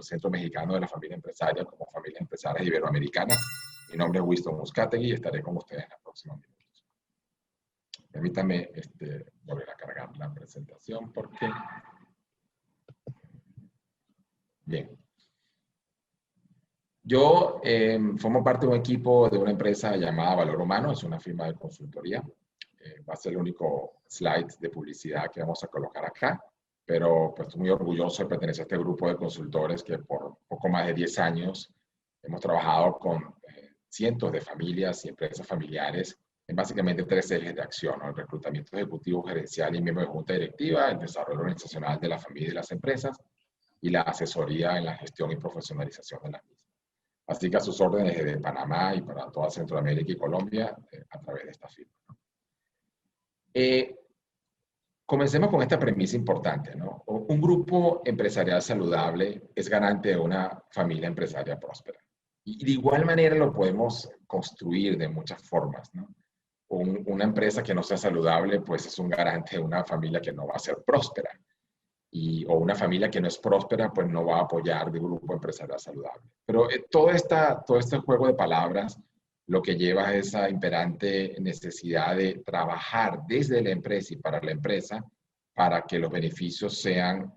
el Centro Mexicano de la Familia Empresaria como Familias Empresarias Iberoamericanas. Mi nombre es Winston Uzcategui y estaré con ustedes en los próximos minutos. Permítame volver a cargar la presentación porque... Bien. Yo formo parte de un equipo de una empresa llamada Valor Humano, es una firma de consultoría. Va a ser el único slide de publicidad que vamos a colocar acá, pero pues estoy muy orgulloso de pertenecer a este grupo de consultores que por poco más de 10 años hemos trabajado con cientos de familias y empresas familiares en básicamente 3 ejes de acción, ¿no? El reclutamiento ejecutivo, gerencial y miembro de junta directiva, el desarrollo organizacional de la familia y de las empresas y la asesoría en la gestión y profesionalización de las mismas. Así que a sus órdenes desde Panamá y para toda Centroamérica y Colombia a través de esta firma, ¿no? Comencemos con esta premisa importante, ¿no? Un grupo empresarial saludable es garante de una familia empresaria próspera. Y de igual manera lo podemos construir de muchas formas, ¿no? Una empresa que no sea saludable, pues es un garante de una familia que no va a ser próspera. O una familia que no es próspera, pues no va a apoyar de un grupo empresarial saludable. Pero todo este juego de palabras lo que lleva a esa imperante necesidad de trabajar desde la empresa y para la empresa para que los beneficios sean,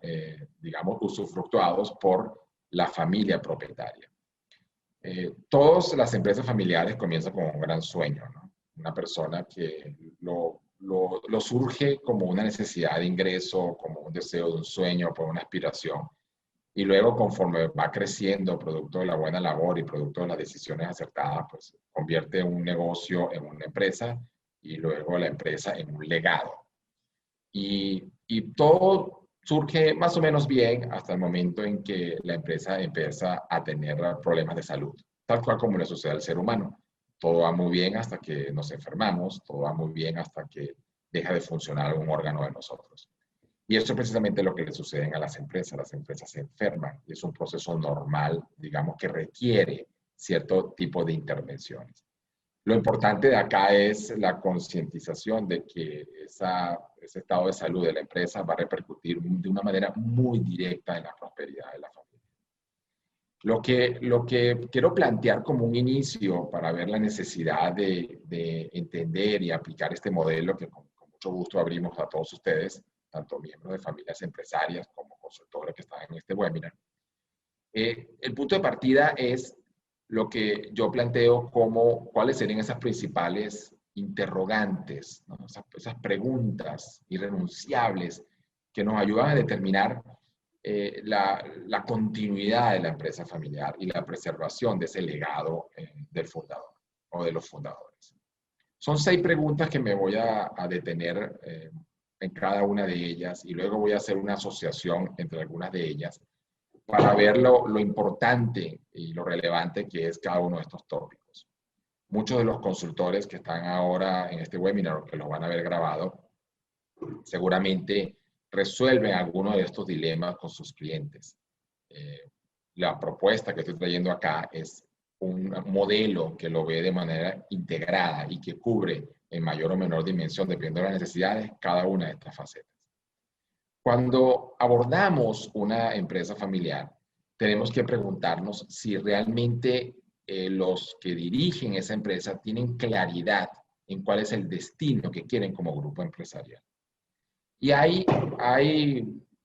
digamos, usufructuados por la familia propietaria. Todas las empresas familiares comienzan con un gran sueño, ¿no? Una persona que lo surge como una necesidad de ingreso, como un deseo de un sueño, por una aspiración. Y luego, conforme va creciendo, producto de la buena labor y producto de las decisiones acertadas, pues convierte un negocio en una empresa y luego la empresa en un legado. Y todo surge más o menos bien hasta el momento en que la empresa empieza a tener problemas de salud, tal cual como le sucede al ser humano. Todo va muy bien hasta que nos enfermamos, todo va muy bien hasta que deja de funcionar algún órgano de nosotros. Y eso es precisamente lo que le sucede a las empresas se enferman y es un proceso normal, digamos, que requiere cierto tipo de intervenciones. Lo importante de acá es la concientización de que ese estado de salud de la empresa va a repercutir de una manera muy directa en la prosperidad de la familia. Lo que quiero plantear como un inicio para ver la necesidad de entender y aplicar este modelo que con mucho gusto abrimos a todos ustedes, tanto miembros de familias empresarias como consultores que están en este webinar. El punto de partida es lo que yo planteo como cuáles serían esas principales interrogantes, ¿no? Esas preguntas irrenunciables que nos ayudan a determinar la continuidad de la empresa familiar y la preservación de ese legado del fundador o de los fundadores. Son 6 preguntas que me voy a detener en cada una de ellas y luego voy a hacer una asociación entre algunas de ellas para ver lo importante y lo relevante que es cada uno de estos tópicos. Muchos de los consultores que están ahora en este webinar o que lo van a ver grabado, seguramente resuelven algunos de estos dilemas con sus clientes. La propuesta que estoy trayendo acá es un modelo que lo ve de manera integrada y que cubre en mayor o menor dimensión, dependiendo de las necesidades, cada una de estas facetas. Cuando abordamos una empresa familiar, tenemos que preguntarnos si realmente los que dirigen esa empresa tienen claridad en cuál es el destino que quieren como grupo empresarial. Y hay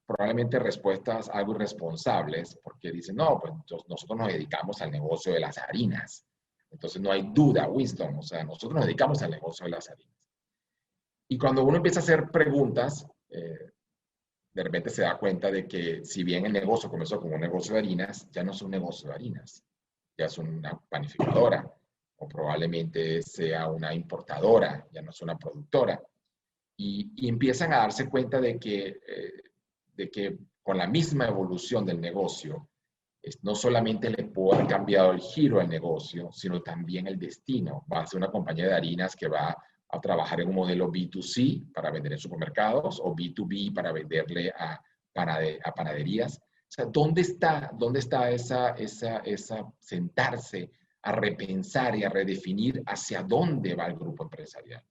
probablemente respuestas algo irresponsables, porque dicen, no, pues nosotros nos dedicamos al negocio de las harinas. Entonces no hay duda, Winston, o sea, nosotros nos dedicamos al negocio de las harinas. Y cuando uno empieza a hacer preguntas, de repente se da cuenta de que si bien el negocio comenzó como un negocio de harinas, ya no es un negocio de harinas, ya es una panificadora, o probablemente sea una importadora, ya no es una productora. Y empiezan a darse cuenta de que con la misma evolución del negocio, no solamente le puede haber cambiado el giro al negocio, sino también el destino. Va a ser una compañía de harinas que va a trabajar en un modelo B2C para vender en supermercados o B2B para venderle a panaderías. O sea, ¿dónde está esa sentarse a repensar y a redefinir hacia dónde va el grupo empresarial?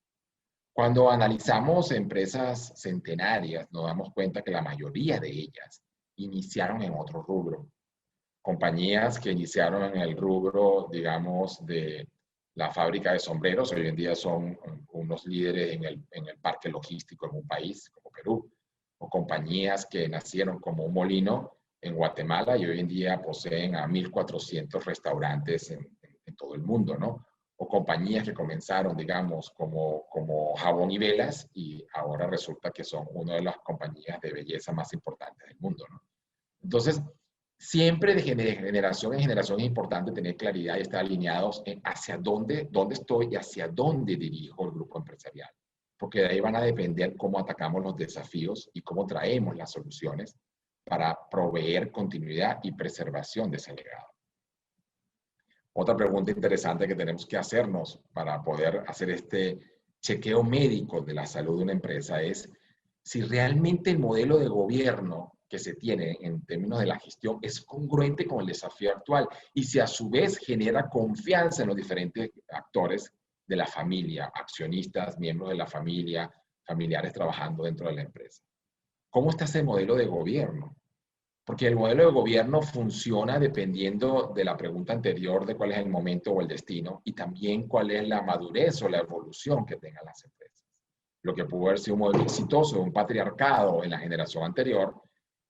Cuando analizamos empresas centenarias, nos damos cuenta que la mayoría de ellas iniciaron en otro rubro. compañías que iniciaron en el rubro, digamos, de la fábrica de sombreros, hoy en día son unos líderes en el parque logístico en un país como Perú, o compañías que nacieron como un molino en Guatemala y hoy en día poseen a 1.400 restaurantes en todo el mundo, ¿no? O compañías que comenzaron, digamos, como jabón y velas y ahora resulta que son una de las compañías de belleza más importantes del mundo, ¿no? Entonces, siempre de generación en generación es importante tener claridad y estar alineados en hacia dónde estoy y hacia dónde dirijo el grupo empresarial. Porque de ahí van a depender cómo atacamos los desafíos y cómo traemos las soluciones para proveer continuidad y preservación de ese legado. Otra pregunta interesante que tenemos que hacernos para poder hacer este chequeo médico de la salud de una empresa es si realmente el modelo de gobierno que se tiene en términos de la gestión es congruente con el desafío actual y si a su vez genera confianza en los diferentes actores de la familia, accionistas, miembros de la familia, familiares trabajando dentro de la empresa. ¿Cómo está ese modelo de gobierno? Porque el modelo de gobierno funciona dependiendo de la pregunta anterior de cuál es el momento o el destino y también cuál es la madurez o la evolución que tengan las empresas. Lo que pudo haber sido un modelo exitoso, un patriarcado en la generación anterior,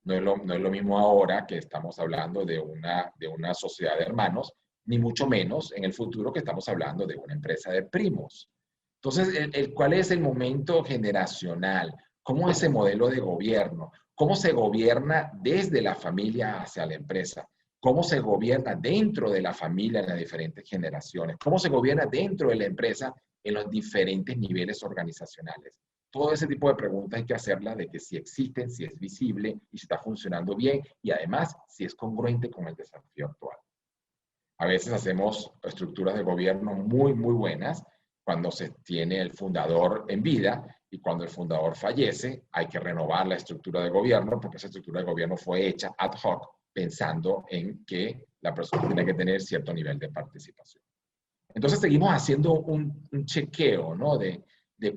no es lo mismo ahora que estamos hablando de una sociedad de hermanos, ni mucho menos en el futuro que estamos hablando de una empresa de primos. Entonces, ¿cuál es el momento generacional? ¿Cómo es ese modelo de gobierno? ¿Cómo se gobierna desde la familia hacia la empresa? ¿Cómo se gobierna dentro de la familia en las diferentes generaciones? ¿Cómo se gobierna dentro de la empresa en los diferentes niveles organizacionales? Todo ese tipo de preguntas hay que hacerlas de que si existen, si es visible y si está funcionando bien y además si es congruente con el desafío actual. A veces hacemos estructuras de gobierno muy, muy buenas cuando se tiene el fundador en vida y cuando el fundador fallece hay que renovar la estructura de gobierno porque esa estructura de gobierno fue hecha ad hoc pensando en que la persona tiene que tener cierto nivel de participación. Entonces seguimos haciendo un chequeo, ¿no? De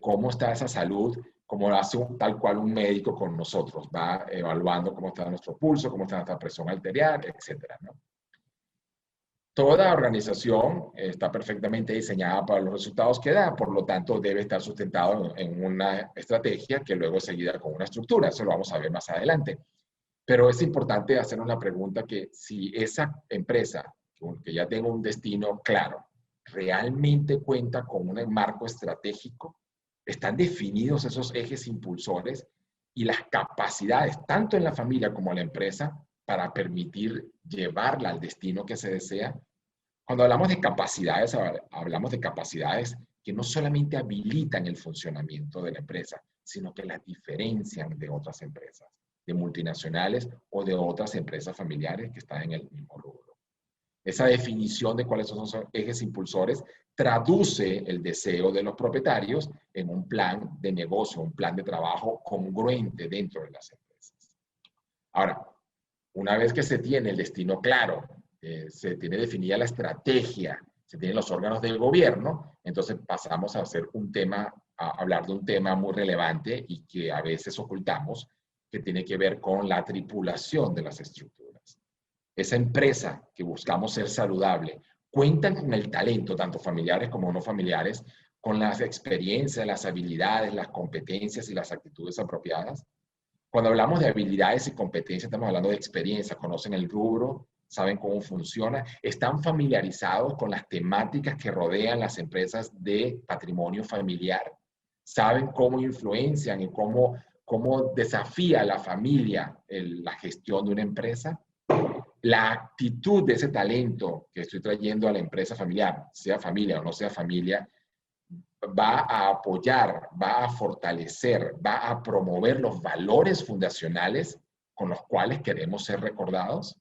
cómo está esa salud, como lo hace tal cual un médico con nosotros. Va evaluando cómo está nuestro pulso, cómo está nuestra presión arterial, etcétera, ¿no? Toda organización está perfectamente diseñada para los resultados que da, por lo tanto debe estar sustentado en una estrategia que luego es seguida con una estructura. Eso lo vamos a ver más adelante. Pero es importante hacernos la pregunta que si esa empresa, que ya tenga un destino claro, realmente cuenta con un marco estratégico, están definidos esos ejes impulsores y las capacidades, tanto en la familia como en la empresa, para permitir llevarla al destino que se desea. Cuando hablamos de capacidades que no solamente habilitan el funcionamiento de la empresa, sino que las diferencian de otras empresas, de multinacionales o de otras empresas familiares que están en el mismo rubro. Esa definición de cuáles son los ejes impulsores traduce el deseo de los propietarios en un plan de negocio, un plan de trabajo congruente dentro de las empresas. Ahora, una vez que se tiene el destino claro, se tiene definida la estrategia, se tienen los órganos del gobierno, entonces pasamos a hacer a hablar de un tema muy relevante y que a veces ocultamos, que tiene que ver con la tripulación de las estructuras. Esa empresa que buscamos ser saludable, cuentan con el talento, tanto familiares como no familiares, con las experiencias, las habilidades, las competencias y las actitudes apropiadas. Cuando hablamos de habilidades y competencias, estamos hablando de experiencia, conocen el rubro, saben cómo funciona, están familiarizados con las temáticas que rodean las empresas de patrimonio familiar, saben cómo influencian y cómo desafía a la familia la gestión de una empresa. La actitud de ese talento que estoy trayendo a la empresa familiar, sea familia o no sea familia, va a apoyar, va a fortalecer, va a promover los valores fundacionales con los cuales queremos ser recordados.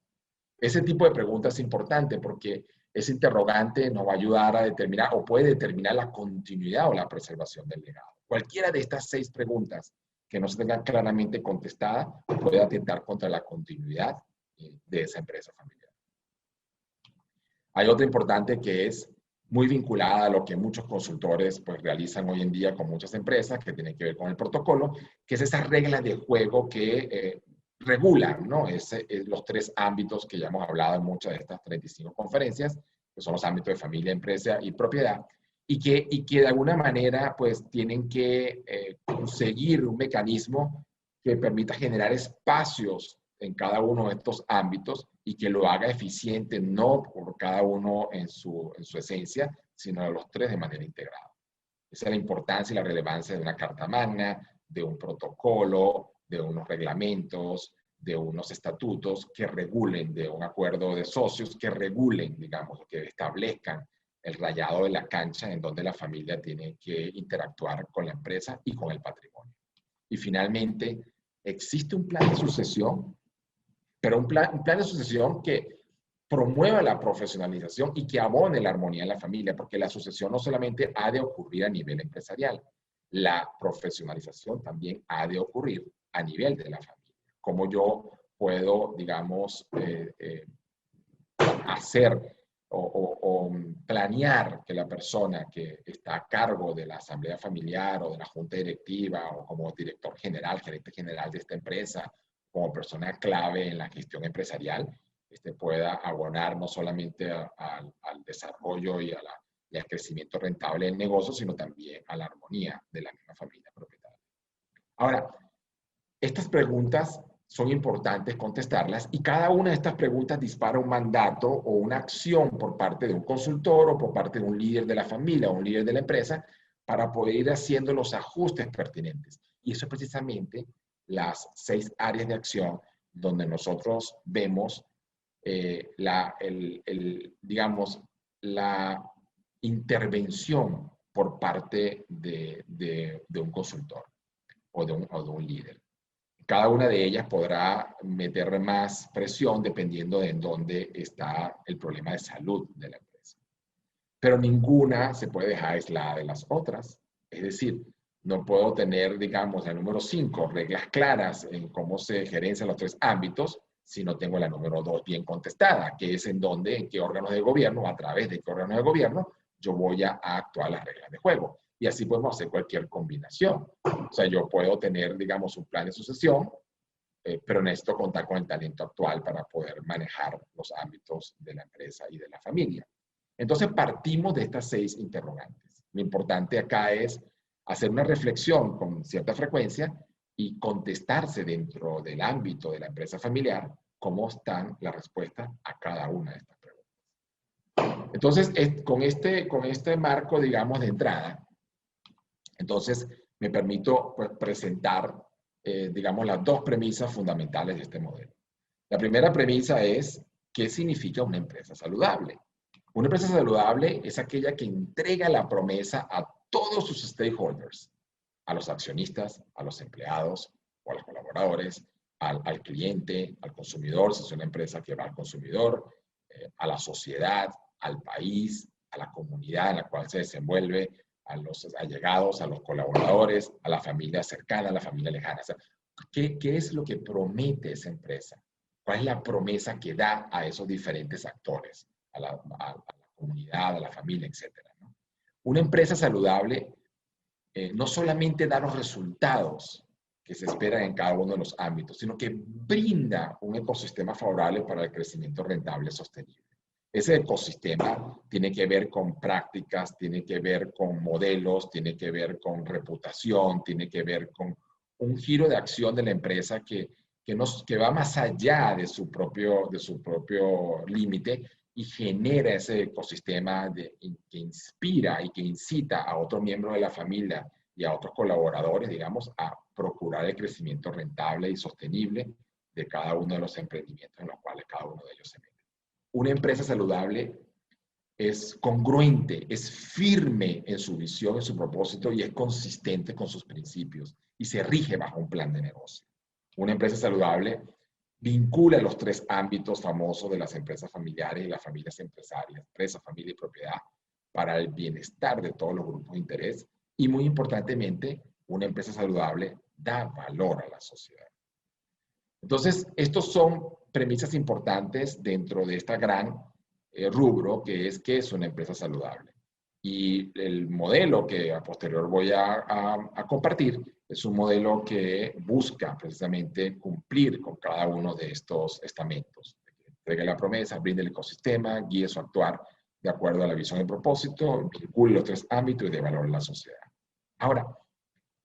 Ese tipo de preguntas es importante porque ese interrogante nos va a ayudar a determinar o puede determinar la continuidad o la preservación del legado. Cualquiera de estas 6 preguntas que no se tengan claramente contestadas puede atentar contra la continuidad de esa empresa familiar. Hay otra importante que es muy vinculada a lo que muchos consultores pues, realizan hoy en día con muchas empresas, que tiene que ver con el protocolo, que es esa regla de juego que regulan, ¿no? Los tres ámbitos que ya hemos hablado en muchas de estas 35 conferencias, que son los ámbitos de familia, empresa y propiedad, y que de alguna manera pues tienen que conseguir un mecanismo que permita generar espacios en cada uno de estos ámbitos y que lo haga eficiente, no por cada uno en su esencia, sino los tres de manera integrada. Esa es la importancia y la relevancia de una carta magna, de un protocolo, de unos reglamentos, de unos estatutos que regulen, de un acuerdo de socios que regulen, digamos, que establezcan el rayado de la cancha en donde la familia tiene que interactuar con la empresa y con el patrimonio. Y finalmente, existe un plan de sucesión, pero un plan de sucesión que promueva la profesionalización y que abone la armonía en la familia, porque la sucesión no solamente ha de ocurrir a nivel empresarial, la profesionalización también ha de ocurrir a nivel de la familia. Como yo puedo, digamos, hacer o planear que la persona que está a cargo de la asamblea familiar o de la junta directiva o como director general, gerente general de esta empresa, como persona clave en la gestión empresarial, pueda abonar no solamente al desarrollo y al crecimiento rentable del negocio, sino también a la armonía de la misma familia propietaria. Ahora, estas preguntas son importantes contestarlas y cada una de estas preguntas dispara un mandato o una acción por parte de un consultor o por parte de un líder de la familia o un líder de la empresa para poder ir haciendo los ajustes pertinentes. Y eso es precisamente las 6 áreas de acción donde nosotros vemos digamos, la intervención por parte de un consultor o de un líder. Cada una de ellas podrá meter más presión dependiendo de en dónde está el problema de salud de la empresa. Pero ninguna se puede dejar aislada de las otras. Es decir, no puedo tener, digamos, el número 5, reglas claras en cómo se gerencian los 3 ámbitos, si no tengo la número 2 bien contestada, que es en dónde, en qué órganos de gobierno, a través de qué órganos de gobierno, yo voy a actuar las reglas de juego. Y así podemos hacer cualquier combinación. O sea, yo puedo tener, digamos, un plan de sucesión, pero necesito contar con el talento actual para poder manejar los ámbitos de la empresa y de la familia. Entonces, partimos de estas 6 interrogantes. Lo importante acá es hacer una reflexión con cierta frecuencia y contestarse dentro del ámbito de la empresa familiar cómo están las respuestas a cada una de estas preguntas. Entonces, con este marco, digamos, de entrada, entonces me permito pues, presentar, digamos, las 2 premisas fundamentales de este modelo. La primera premisa es, ¿qué significa una empresa saludable? Una empresa saludable es aquella que entrega la promesa a todos sus stakeholders, a los accionistas, a los empleados o a los colaboradores, al cliente, al consumidor, si es una empresa que va al consumidor, a la sociedad, al país, a la comunidad en la cual se desenvuelve, a los allegados, a los colaboradores, a la familia cercana, a la familia lejana. O sea, ¿qué es lo que promete esa empresa? ¿Cuál es la promesa que da a esos diferentes actores? A la comunidad, a la familia, etc. ¿no? Una empresa saludable no solamente da los resultados que se esperan en cada uno de los ámbitos, sino que brinda un ecosistema favorable para el crecimiento rentable sostenible. Ese ecosistema tiene que ver con prácticas, tiene que ver con modelos, tiene que ver con reputación, tiene que ver con un giro de acción de la empresa que va más allá de su propio límite y genera ese ecosistema que inspira y que incita a otros miembros de la familia y a otros colaboradores, digamos, a procurar el crecimiento rentable y sostenible de cada uno de los emprendimientos en los cuales cada uno de ellos se mete. Una empresa saludable es congruente, es firme en su visión, en su propósito y es consistente con sus principios y se rige bajo un plan de negocio. Una empresa saludable vincula los 3 ámbitos famosos de las empresas familiares y las familias empresarias, empresa, familia y propiedad, para el bienestar de todos los grupos de interés y, muy importantemente, una empresa saludable da valor a la sociedad. Entonces, estos son premisas importantes dentro de esta gran rubro que es una empresa saludable. Y el modelo que a posterior voy a compartir es un modelo que busca precisamente cumplir con cada uno de estos estamentos. Entregue la promesa, brinde el ecosistema, guíe su actuar de acuerdo a la visión y propósito, vincule los tres ámbitos y de valor en la sociedad. Ahora,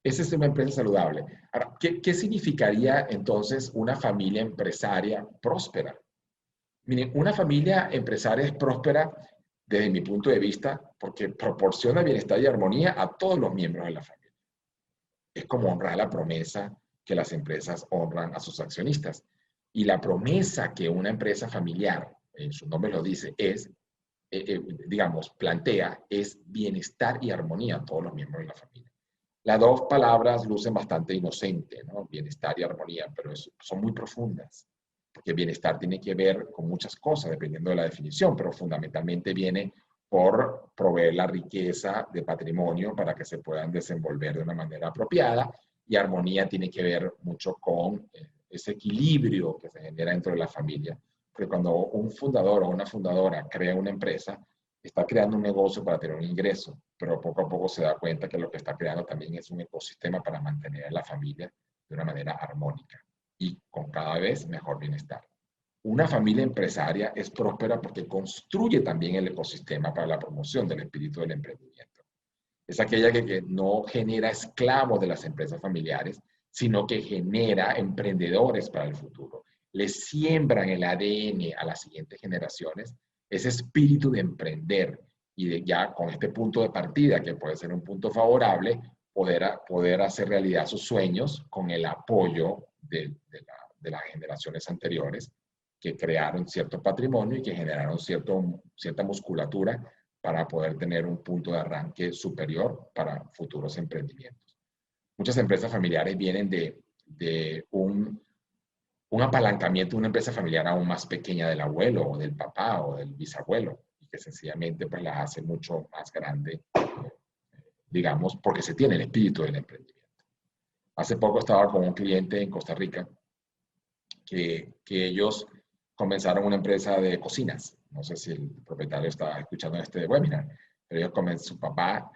esa es una empresa saludable. Ahora, ¿qué significaría entonces una familia empresaria próspera? Miren, una familia empresaria es próspera desde mi punto de vista porque proporciona bienestar y armonía a todos los miembros de la familia. Es como honrar la promesa que las empresas honran a sus accionistas. Y la promesa que una empresa familiar, en su nombre lo dice, es, digamos, plantea, es bienestar y armonía a todos los miembros de la familia. Las dos palabras lucen bastante inocentes, ¿no? Bienestar y armonía, pero son muy profundas, porque bienestar tiene que ver con muchas cosas, dependiendo de la definición, pero fundamentalmente viene por proveer la riqueza de patrimonio para que se puedan desenvolver de una manera apropiada, y armonía tiene que ver mucho con ese equilibrio que se genera dentro de la familia, porque cuando un fundador o una fundadora crea una empresa, está creando un negocio para tener un ingreso, pero poco a poco se da cuenta que lo que está creando también es un ecosistema para mantener a la familia de una manera armónica y con cada vez mejor bienestar. Una familia empresaria es próspera porque construye también el ecosistema para la promoción del espíritu del emprendimiento. Es aquella que no genera esclavos de las empresas familiares, sino que genera emprendedores para el futuro. Les siembran el ADN a las siguientes generaciones ese espíritu de emprender y de ya con este punto de partida, que puede ser un punto favorable, poder hacer realidad sus sueños con el apoyo de las generaciones anteriores que crearon cierto patrimonio y que generaron cierta musculatura para poder tener un punto de arranque superior para futuros emprendimientos. Muchas empresas familiares vienen de un apalancamiento de una empresa familiar aún más pequeña del abuelo o del papá o del bisabuelo y que sencillamente pues las hace mucho más grande, digamos, porque se tiene el espíritu del emprendimiento. Hace poco estaba con un cliente en Costa Rica que ellos comenzaron una empresa de cocinas. No sé si el propietario está escuchando este webinar, pero su papá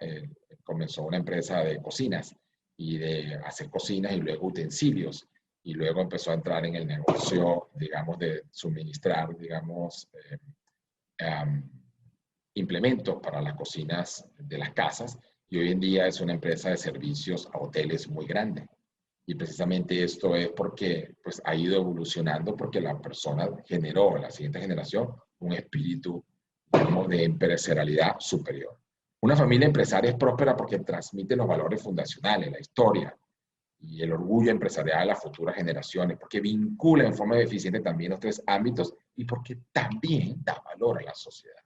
comenzó una empresa de cocinas y de hacer cocinas y luego utensilios. Y luego empezó a entrar en el negocio, digamos, de suministrar, digamos, implementos para las cocinas de las casas. Y hoy en día es una empresa de servicios a hoteles muy grande. Y precisamente esto es porque pues, ha ido evolucionando porque la persona generó en la siguiente generación un espíritu, digamos, de empresarialidad superior. Una familia empresaria es próspera porque transmite los valores fundacionales, la historia y el orgullo empresarial a las futuras generaciones, porque vincula en forma eficiente también los tres ámbitos y porque también da valor a la sociedad.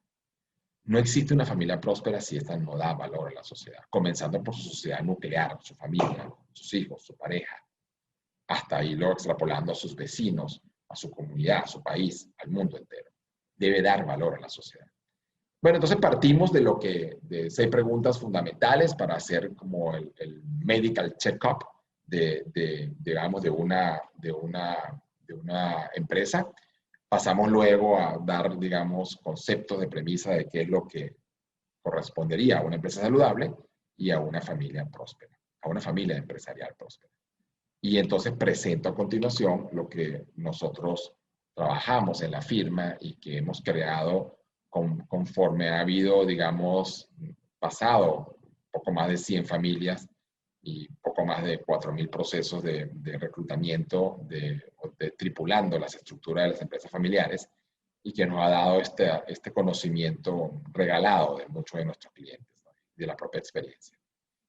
No existe una familia próspera si esta no da valor a la sociedad, comenzando por su sociedad nuclear, su familia, sus hijos, su pareja, hasta irlo extrapolando a sus vecinos, a su comunidad, a su país, al mundo entero. Debe dar valor a la sociedad. Bueno, entonces partimos de 6 preguntas fundamentales para hacer como el medical check-up digamos, de una empresa. Pasamos luego a dar, digamos, conceptos de premisa de qué es lo que correspondería a una empresa saludable y a una familia próspera, a una familia empresarial próspera. Y entonces presento a continuación lo que nosotros trabajamos en la firma y que hemos creado conforme ha habido, digamos, pasado poco más de 100 familias y poco más de 4.000 procesos de reclutamiento, tripulando las estructuras de las empresas familiares y que nos ha dado este conocimiento regalado de muchos de nuestros clientes, ¿no? De la propia experiencia.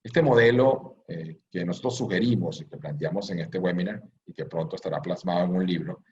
Este modelo que nosotros sugerimos y que planteamos en este webinar y que pronto estará plasmado en un libro,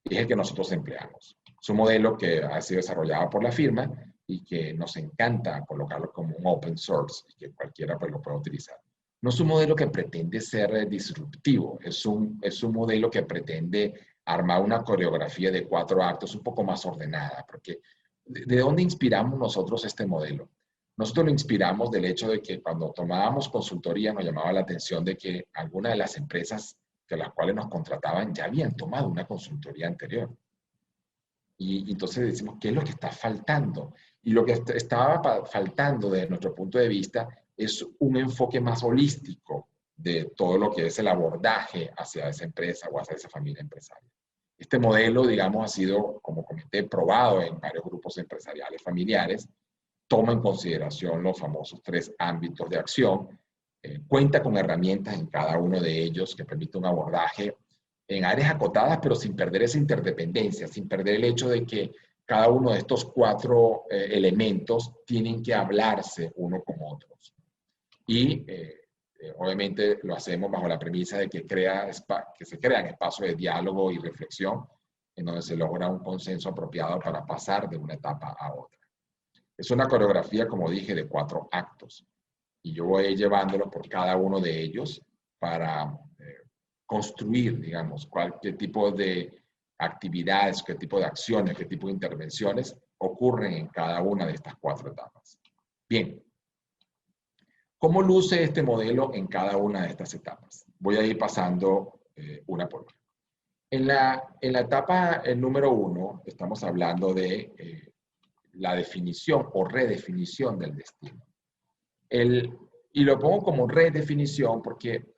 es el que nosotros empleamos. Es un modelo que ha sido desarrollado por la firma y que nos encanta colocarlo como un open source y que cualquiera pues, lo pueda utilizar. No es un modelo que pretende ser disruptivo, es un modelo que pretende armar una coreografía de 4 actos un poco más ordenada, porque ¿de dónde inspiramos nosotros este modelo? Nosotros lo inspiramos del hecho de que cuando tomábamos consultoría nos llamaba la atención de que algunas de las empresas que las cuales nos contrataban ya habían tomado una consultoría anterior. Y entonces decimos, ¿qué es lo que está faltando? Y lo que estaba faltando desde nuestro punto de vista es un enfoque más holístico de todo lo que es el abordaje hacia esa empresa o hacia esa familia empresaria. Este modelo, digamos, ha sido, como comenté, probado en varios grupos empresariales familiares, toma en consideración los famosos 3 ámbitos de acción, cuenta con herramientas en cada uno de ellos que permiten un abordaje en áreas acotadas, pero sin perder esa interdependencia, sin perder el hecho de que cada uno de estos 4 elementos tienen que hablarse uno con otros. Y obviamente lo hacemos bajo la premisa de que se crean espacios de diálogo y reflexión en donde se logra un consenso apropiado para pasar de una etapa a otra. Es una coreografía, como dije, de 4 actos. Y yo voy llevándolo por cada uno de ellos para construir, digamos, qué tipo de actividades, qué tipo de acciones, qué tipo de intervenciones ocurren en cada una de estas 4 etapas. Bien, ¿cómo luce este modelo en cada una de estas etapas? Voy a ir pasando una por una. En la etapa número 1, estamos hablando de la definición o redefinición del destino. Y lo pongo como redefinición porque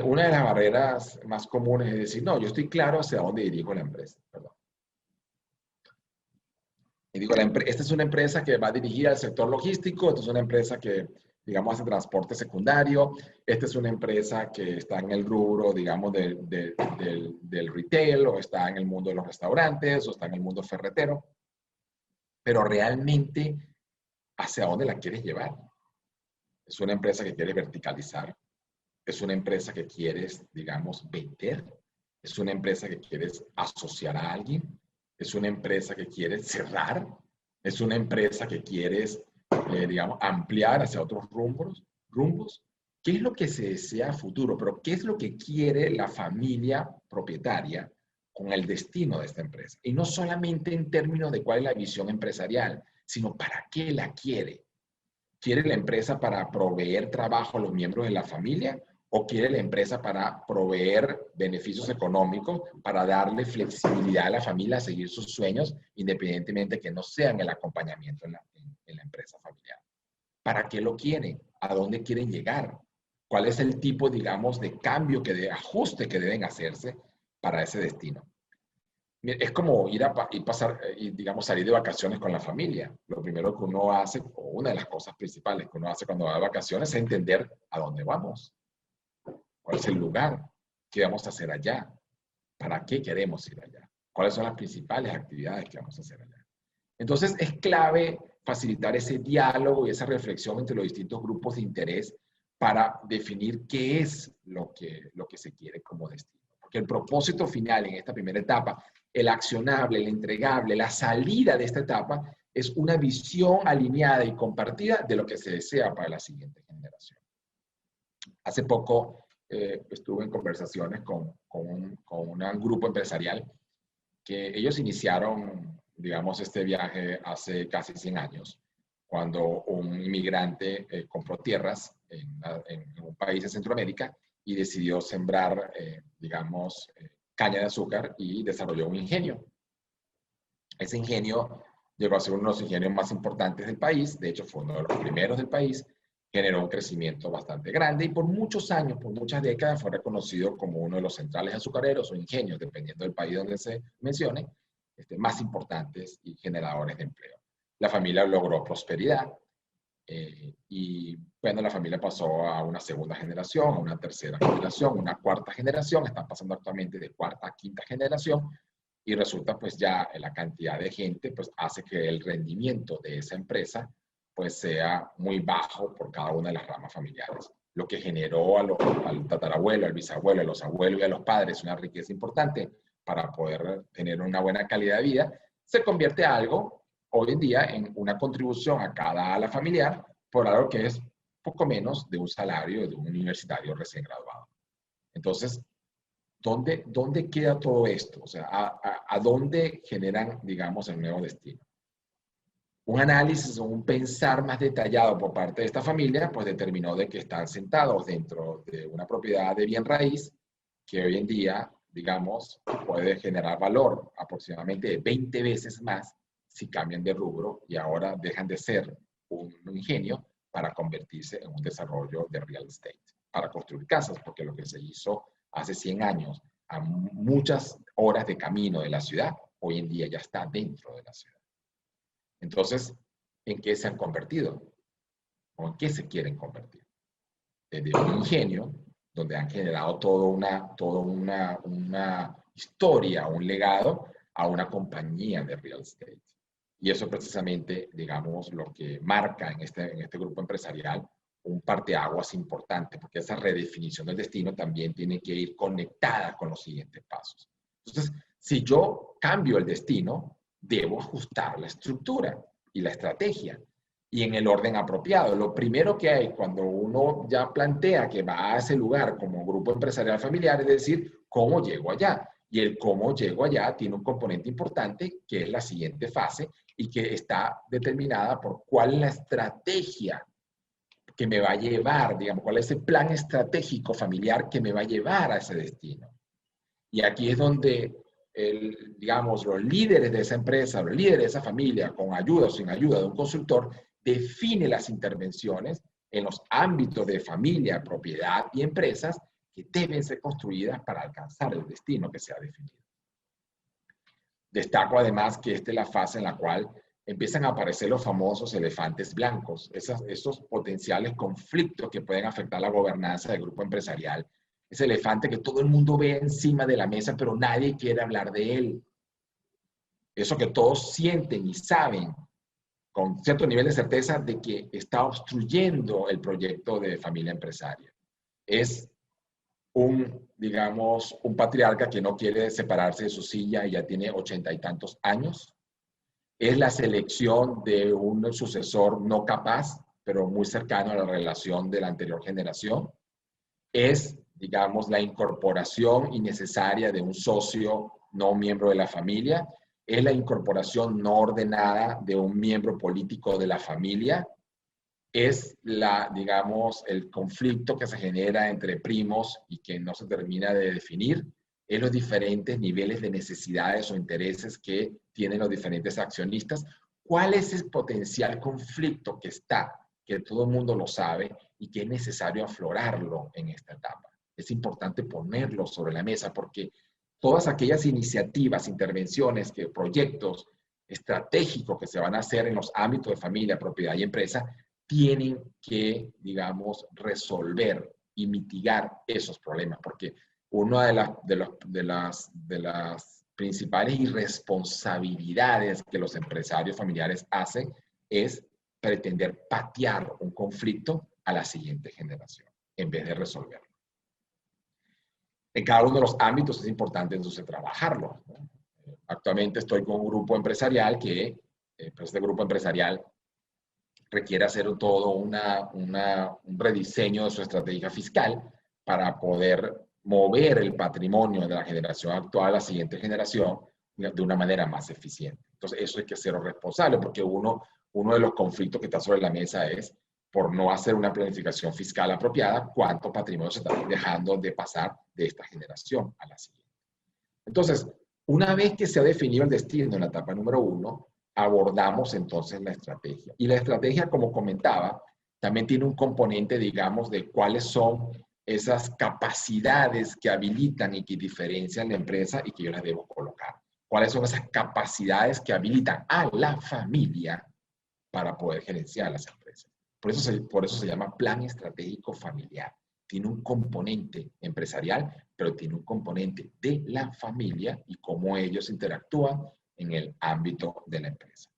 una de las barreras más comunes es decir, no, yo estoy claro hacia dónde dirijo la empresa. Perdón. Y digo, esta es una empresa que va dirigida al sector logístico, esta es una empresa que, digamos, hace transporte secundario, esta es una empresa que está en el rubro, digamos, del retail, o está en el mundo de los restaurantes, o está en el mundo ferretero. Pero realmente, ¿hacia dónde la quieres llevar? Es una empresa que quieres verticalizar, es una empresa que quieres, digamos, vender, es una empresa que quieres asociar a alguien, es una empresa que quieres cerrar, es una empresa que quieres, digamos, ampliar hacia otros rumbos. ¿Qué es lo que se desea a futuro? Pero ¿qué es lo que quiere la familia propietaria con el destino de esta empresa? Y no solamente en términos de cuál es la visión empresarial, sino para qué la quiere. ¿Quiere la empresa para proveer trabajo a los miembros de la familia? ¿O quiere la empresa para proveer beneficios económicos, para darle flexibilidad a la familia a seguir sus sueños, independientemente que no sean el acompañamiento en la empresa familiar? ¿Para qué lo quieren? ¿A dónde quieren llegar? ¿Cuál es el tipo, digamos, de cambio, de ajuste que deben hacerse para ese destino? Es como ir pasar, digamos, salir de vacaciones con la familia. Lo primero que uno hace, o una de las cosas principales que uno hace cuando va de vacaciones, es entender a dónde vamos. ¿Cuál es el lugar? ¿Qué vamos a hacer allá? ¿Para qué queremos ir allá? ¿Cuáles son las principales actividades que vamos a hacer allá? Entonces, es clave facilitar ese diálogo y esa reflexión entre los distintos grupos de interés para definir qué es lo que se quiere como destino. Porque el propósito final en esta primera etapa, el accionable, el entregable, la salida de esta etapa, es una visión alineada y compartida de lo que se desea para la siguiente generación. Hace poco estuve en conversaciones con un grupo empresarial que ellos iniciaron, digamos, este viaje hace casi 100 años, cuando un inmigrante compró tierras en un país de Centroamérica y decidió sembrar, digamos, caña de azúcar y desarrolló un ingenio. Ese ingenio llegó a ser uno de los ingenios más importantes del país, de hecho fue uno de los primeros del país, generó un crecimiento bastante grande y por muchos años, por muchas décadas, fue reconocido como uno de los centrales azucareros o ingenios, dependiendo del país donde se mencione, más importantes y generadores de empleo. La familia logró prosperidad y, bueno, la familia pasó a una segunda generación, a una tercera generación, una cuarta generación, están pasando actualmente de cuarta a quinta generación y resulta pues ya la cantidad de gente pues hace que el rendimiento de esa empresa pues sea muy bajo por cada una de las ramas familiares. Lo que generó al tatarabuelo, al bisabuelo, a los abuelos y a los padres una riqueza importante para poder tener una buena calidad de vida, se convierte a algo hoy en día en una contribución a cada ala familiar por algo que es poco menos de un salario de un universitario recién graduado. Entonces, ¿dónde queda todo esto? O sea, ¿a dónde generan, digamos, el nuevo destino? Un análisis o un pensar más detallado por parte de esta familia, pues determinó de que están sentados dentro de una propiedad de bien raíz que hoy en día, digamos, puede generar valor aproximadamente 20 veces más si cambian de rubro y ahora dejan de ser un ingenio para convertirse en un desarrollo de real estate, para construir casas, porque lo que se hizo hace 100 años a muchas horas de camino de la ciudad, hoy en día ya está dentro de la ciudad. Entonces, ¿en qué se han convertido? ¿O en qué se quieren convertir? Desde un ingenio, donde han generado toda una historia, un legado, a una compañía de real estate. Y eso es precisamente, digamos, lo que marca en este grupo empresarial un parteaguas importante, porque esa redefinición del destino también tiene que ir conectada con los siguientes pasos. Entonces, si yo cambio el destino, debo ajustar la estructura y la estrategia y en el orden apropiado. Lo primero que hay cuando uno ya plantea que va a ese lugar como grupo empresarial familiar es decir, ¿cómo llego allá? Y el cómo llego allá tiene un componente importante que es la siguiente fase y que está determinada por cuál es la estrategia que me va a llevar, digamos, cuál es el plan estratégico familiar que me va a llevar a ese destino. Y aquí es donde, digamos, los líderes de esa empresa, los líderes de esa familia, con ayuda o sin ayuda de un consultor, define las intervenciones en los ámbitos de familia, propiedad y empresas que deben ser construidas para alcanzar el destino que se ha definido. Destaco además que esta es la fase en la cual empiezan a aparecer los famosos elefantes blancos, esos potenciales conflictos que pueden afectar la gobernanza del grupo empresarial. Ese elefante que todo el mundo ve encima de la mesa, pero nadie quiere hablar de él. Eso que todos sienten y saben con cierto nivel de certeza de que está obstruyendo el proyecto de familia empresaria. Es digamos, un patriarca que no quiere separarse de su silla y ya tiene 80 y tantos años. Es la selección de un sucesor no capaz, pero muy cercano a la relación de la anterior generación. Es, digamos, la incorporación innecesaria de un socio no miembro de la familia. Es la incorporación no ordenada de un miembro político de la familia. Es digamos, el conflicto que se genera entre primos y que no se termina de definir. Es los diferentes niveles de necesidades o intereses que tienen los diferentes accionistas. ¿Cuál es el potencial conflicto que está, que todo el mundo lo sabe y que es necesario aflorarlo en esta etapa? Es importante ponerlo sobre la mesa porque todas aquellas iniciativas, intervenciones, proyectos estratégicos que se van a hacer en los ámbitos de familia, propiedad y empresa tienen que, digamos, resolver y mitigar esos problemas, porque una de las principales irresponsabilidades que los empresarios familiares hacen es pretender patear un conflicto a la siguiente generación, en vez de resolverlo. En cada uno de los ámbitos es importante entonces trabajarlo, ¿no? Actualmente estoy con un grupo empresarial que, pues este grupo empresarial requiere hacer todo un rediseño de su estrategia fiscal para poder mover el patrimonio de la generación actual a la siguiente generación de una manera más eficiente. Entonces, eso hay que ser responsable porque uno de los conflictos que está sobre la mesa es, por no hacer una planificación fiscal apropiada, cuánto patrimonio se está dejando de pasar de esta generación a la siguiente. Entonces, una vez que se ha definido el destino en la etapa número 1, abordamos entonces la estrategia. Y la estrategia, como comentaba, también tiene un componente, digamos, de cuáles son esas capacidades que habilitan y que diferencian la empresa y que yo las debo colocar. ¿Cuáles son esas capacidades que habilitan a la familia para poder gerenciar las empresas? Por eso se llama plan estratégico familiar. Tiene un componente empresarial, pero tiene un componente de la familia y cómo ellos interactúan en el ámbito de la empresa.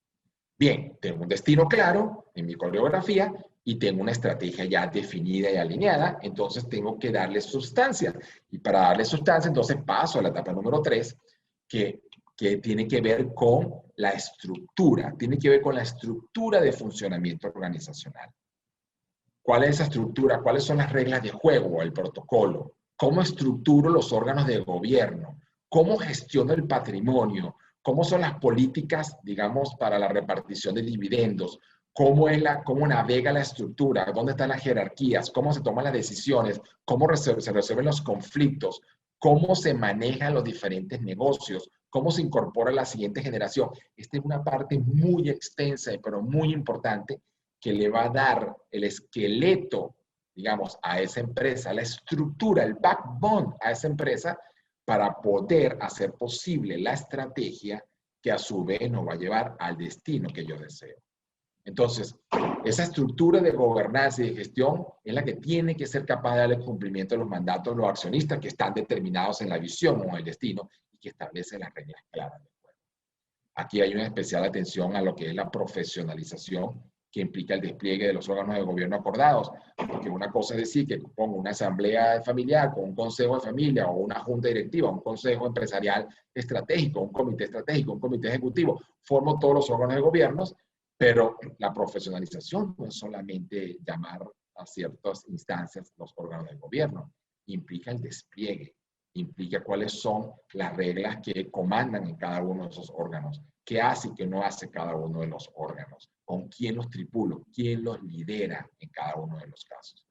Bien, tengo un destino claro en mi coreografía y tengo una estrategia ya definida y alineada, entonces tengo que darle sustancia. Y para darle sustancia, entonces paso a la etapa número 3, que tiene que ver con la estructura, tiene que ver con la estructura de funcionamiento organizacional. ¿Cuál es esa estructura? ¿Cuáles son las reglas de juego, el protocolo? ¿Cómo estructuro los órganos de gobierno? ¿Cómo gestiono el patrimonio? ¿Cómo son las políticas, digamos, para la repartición de dividendos? ¿Cómo navega la estructura? ¿Dónde están las jerarquías? ¿Cómo se toman las decisiones? ¿Cómo se resuelven los conflictos? ¿Cómo se manejan los diferentes negocios? ¿Cómo se incorpora la siguiente generación? Esta es una parte muy extensa, pero muy importante, que le va a dar el esqueleto, digamos, a esa empresa, la estructura, el backbone a esa empresa para poder hacer posible la estrategia que a su vez nos va a llevar al destino que yo deseo. Entonces, esa estructura de gobernanza y de gestión es la que tiene que ser capaz de darle cumplimiento a los mandatos de los accionistas que están determinados en la visión o en el destino y que establece las reglas claras del juego. Aquí hay una especial atención a lo que es la profesionalización que implica el despliegue de los órganos de gobierno acordados, porque una cosa es decir que pongo una asamblea familiar con un consejo de familia o una junta directiva, un consejo empresarial estratégico, un comité ejecutivo, formo todos los órganos de gobierno, pero la profesionalización no es solamente llamar a ciertas instancias los órganos de gobierno, implica el despliegue, implica cuáles son las reglas que comandan en cada uno de esos órganos, qué hace y qué no hace cada uno de los órganos, con quién los tripulo, quién los lidera en cada uno de los casos.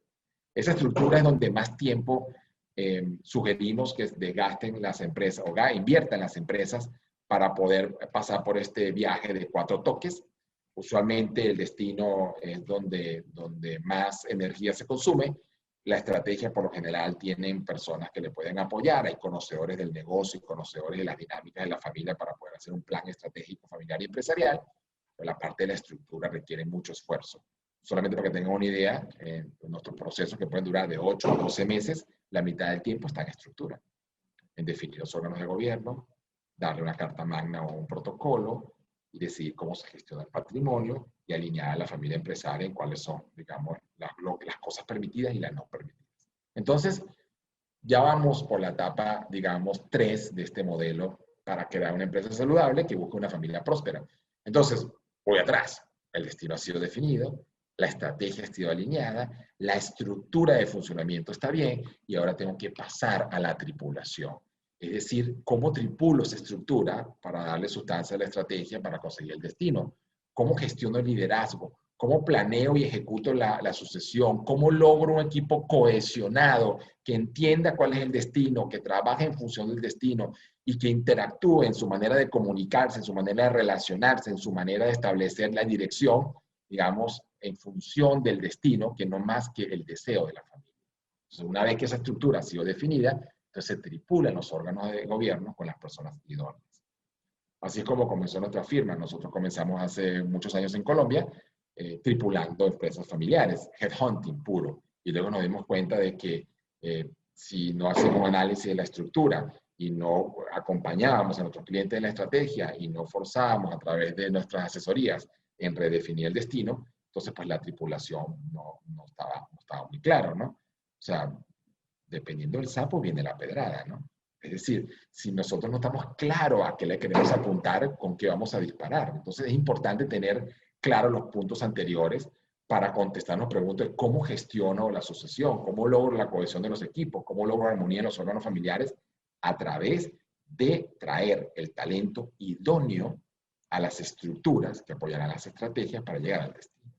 Esa estructura es donde más tiempo sugerimos que desgasten las empresas o inviertan las empresas para poder pasar por este viaje de 4 toques. Usualmente el destino es donde más energía se consume. La estrategia por lo general tienen personas que le pueden apoyar, hay conocedores del negocio y conocedores de las dinámicas de la familia para poder hacer un plan estratégico familiar y empresarial, pero la parte de la estructura requiere mucho esfuerzo. Solamente para que tengan una idea, nuestros procesos que pueden durar de 8 a 12 meses, la mitad del tiempo está en estructura, en definir los órganos de gobierno, darle una carta magna o un protocolo, y decidir cómo se gestiona el patrimonio y alinear a la familia empresaria en cuáles son, digamos, las cosas permitidas y las no permitidas. Entonces, ya vamos por la etapa, digamos, 3 de este modelo para crear una empresa saludable que busque una familia próspera. Entonces, voy atrás. El destino ha sido definido, la estrategia ha sido alineada, la estructura de funcionamiento está bien y ahora tengo que pasar a la tripulación. Es decir, cómo tripulo esa estructura para darle sustancia a la estrategia para conseguir el destino. Cómo gestiono el liderazgo. Cómo planeo y ejecuto la sucesión. Cómo logro un equipo cohesionado que entienda cuál es el destino, que trabaje en función del destino y que interactúe en su manera de comunicarse, en su manera de relacionarse, en su manera de establecer la dirección, digamos, en función del destino, que no más que el deseo de la familia. Entonces, una vez que esa estructura ha sido definida, entonces se tripulan los órganos de gobierno con las personas idóneas. Así es como comenzó nuestra firma. Nosotros comenzamos hace muchos años en Colombia, tripulando empresas familiares, headhunting puro. Y luego nos dimos cuenta de que si no hacemos un análisis de la estructura y no acompañábamos a nuestros clientes en la estrategia y no forzábamos a través de nuestras asesorías en redefinir el destino, entonces pues la tripulación no estaba muy claro, ¿no? O sea, dependiendo del sapo viene la pedrada, ¿no? Es decir, si nosotros no estamos claros a qué le queremos apuntar, con qué vamos a disparar. Entonces es importante tener claros los puntos anteriores para contestarnos preguntas de cómo gestiono la sucesión, cómo logro la cohesión de los equipos, cómo logro armonía en los órganos familiares a través de traer el talento idóneo a las estructuras que apoyarán las estrategias para llegar al destino.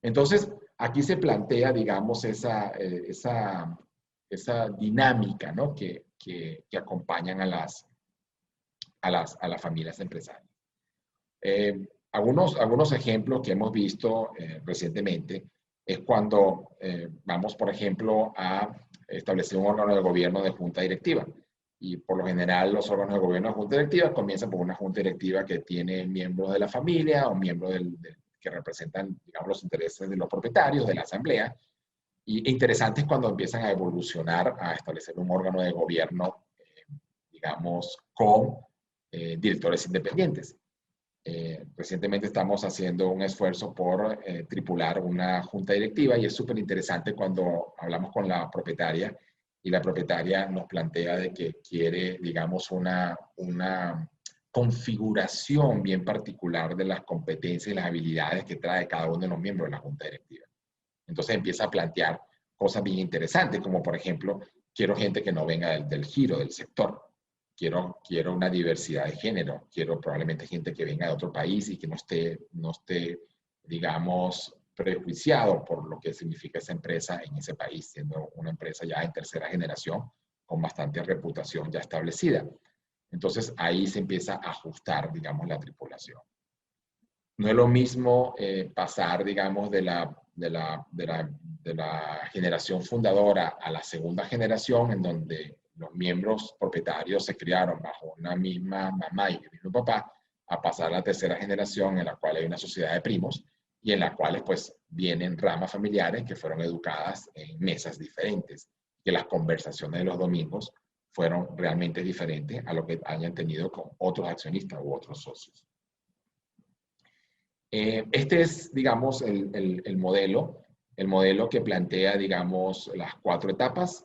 Entonces, aquí se plantea, digamos, esa dinámica, ¿no? que acompañan a las familias empresarias. Algunos ejemplos que hemos visto recientemente es cuando vamos, por ejemplo, a establecer un órgano de gobierno de junta directiva. Y por lo general los órganos de gobierno de junta directiva comienzan por una junta directiva que tiene miembros de la familia o miembros que representan, digamos, los intereses de los propietarios de la asamblea. Y interesante es cuando empiezan a evolucionar a establecer un órgano de gobierno, digamos, con directores independientes. Recientemente estamos haciendo un esfuerzo por tripular una junta directiva y es súper interesante cuando hablamos con la propietaria y la propietaria nos plantea de que quiere, digamos, una configuración bien particular de las competencias y las habilidades que trae cada uno de los miembros de la junta directiva. Entonces empieza a plantear cosas bien interesantes, como por ejemplo, quiero gente que no venga del giro, del sector. Quiero una diversidad de género. Quiero probablemente gente que venga de otro país y que no esté, digamos, prejuiciado por lo que significa esa empresa en ese país, siendo una empresa ya en tercera generación con bastante reputación ya establecida. Entonces ahí se empieza a ajustar, digamos, la tripulación. No es lo mismo pasar, digamos, de la generación fundadora a la segunda generación, en donde los miembros propietarios se criaron bajo una misma mamá y el mismo papá, a pasar a la tercera generación, en la cual hay una sociedad de primos y en la cual pues vienen ramas familiares que fueron educadas en mesas diferentes, que las conversaciones de los domingos fueron realmente diferentes a lo que hayan tenido con otros accionistas u otros socios. Este es, digamos, el modelo que plantea, digamos, las 4 etapas.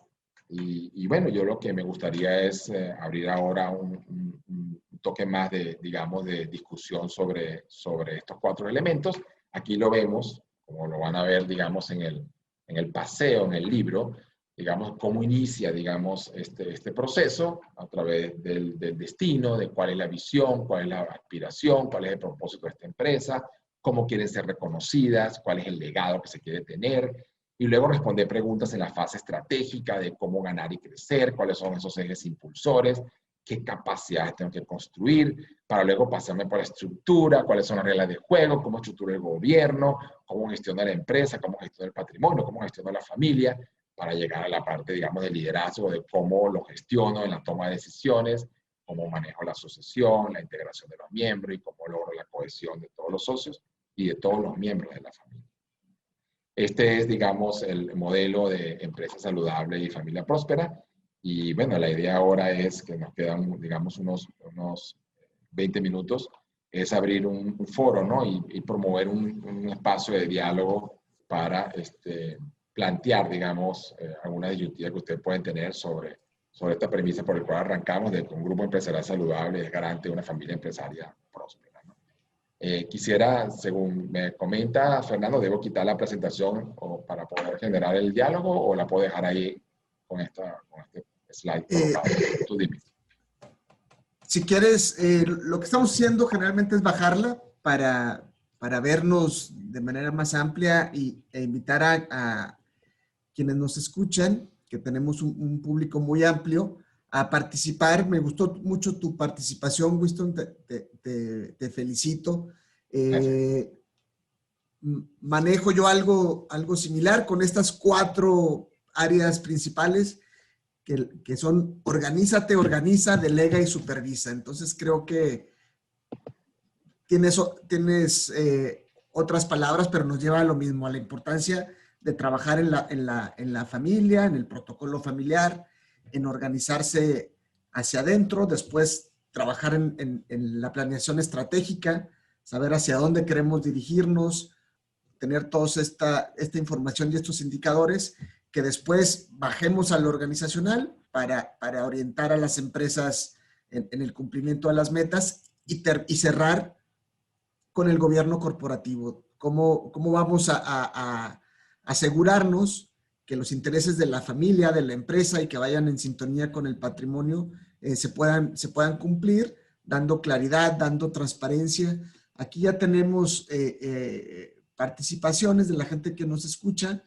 Y bueno, yo lo que me gustaría es abrir ahora un toque más de, digamos, de discusión sobre estos 4 elementos. Aquí lo vemos, como lo van a ver, digamos, en el paseo, en el libro, digamos, cómo inicia, digamos, este proceso a través del destino, de cuál es la visión, cuál es la aspiración, cuál es el propósito de esta empresa, cómo quieren ser reconocidas, cuál es el legado que se quiere tener, y luego responder preguntas en la fase estratégica de cómo ganar y crecer, cuáles son esos ejes impulsores, qué capacidades tengo que construir, para luego pasarme por la estructura, cuáles son las reglas de juego, cómo estructura el gobierno, cómo gestiona la empresa, cómo gestiona el patrimonio, cómo gestiona la familia, para llegar a la parte, digamos, de liderazgo, de cómo lo gestiono en la toma de decisiones, cómo manejo la sucesión, la integración de los miembros y cómo logro la cohesión de todos los socios y de todos los miembros de la familia. Este es, digamos, el modelo de empresa saludable y familia próspera. Y bueno, la idea ahora es que nos quedan, digamos, unos 20 minutos, es abrir un foro, ¿no? Y promover un espacio de diálogo para plantear, digamos, alguna disyuntiva que ustedes pueden tener sobre esta premisa por la cual arrancamos de que un grupo empresarial saludable es garante de una familia empresaria próspera, ¿no? Quisiera, según me comenta Fernando, ¿debo quitar la presentación para poder generar el diálogo o la puedo dejar ahí con este slide colocado? Tú dime. Si quieres, lo que estamos haciendo generalmente es bajarla para vernos de manera más amplia e invitar a quienes nos escuchan, que tenemos un público muy amplio, a participar. Me gustó mucho tu participación, Winston, te felicito. Manejo yo algo similar con estas 4 áreas principales que son organízate, organiza, delega y supervisa. Entonces creo que tienes otras palabras, pero nos lleva a lo mismo, a la importancia de trabajar en la familia, en el protocolo familiar, en organizarse hacia adentro, después trabajar en la planeación estratégica, saber hacia dónde queremos dirigirnos, tener toda esta información y estos indicadores, que después bajemos a lo organizacional para orientar a las empresas en el cumplimiento de las metas y cerrar con el gobierno corporativo. ¿Cómo vamos a asegurarnos que los intereses de la familia, de la empresa y que vayan en sintonía con el patrimonio se puedan cumplir, dando claridad, dando transparencia? Aquí ya tenemos participaciones de la gente que nos escucha.